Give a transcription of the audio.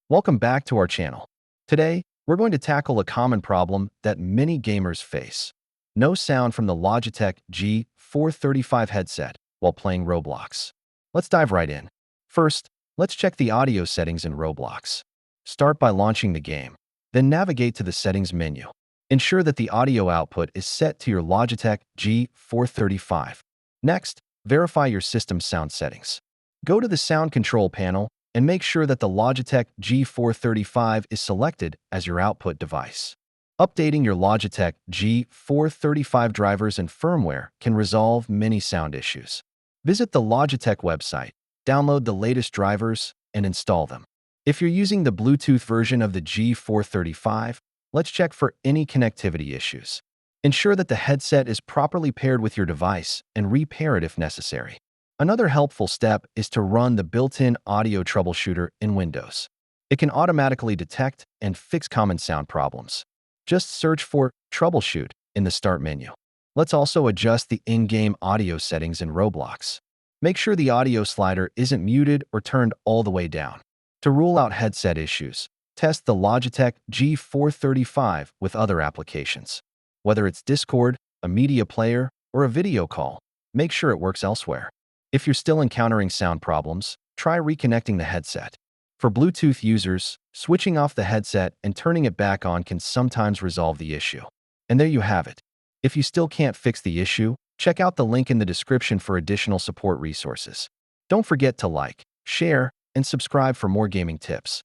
Welcome back to our channel. Today, we're going to tackle a common problem that many gamers face. No sound from the Logitech G435 headset while playing Roblox. Let's dive right in. First, let's check the audio settings in Roblox. Start by launching the game, then navigate to the settings menu. Ensure that the audio output is set to your Logitech G435. Next, verify your system sound settings. Go to the sound control panel and make sure that the Logitech G435 is selected as your output device. Updating your Logitech G435 drivers and firmware can resolve many sound issues. Visit the Logitech website, download the latest drivers, and install them. If you're using the Bluetooth version of the G435, let's check for any connectivity issues. Ensure that the headset is properly paired with your device and repair it if necessary. Another helpful step is to run the built-in audio troubleshooter in Windows. It can automatically detect and fix common sound problems. Just search for Troubleshoot in the Start menu. Let's also adjust the in-game audio settings in Roblox. Make sure the audio slider isn't muted or turned all the way down. To rule out headset issues, test the Logitech G435 with other applications. Whether it's Discord, a media player, or a video call, make sure it works elsewhere. If you're still encountering sound problems, try reconnecting the headset. For Bluetooth users, switching off the headset and turning it back on can sometimes resolve the issue. And there you have it. If you still can't fix the issue, check out the link in the description for additional support resources. Don't forget to like, share, and subscribe for more gaming tips.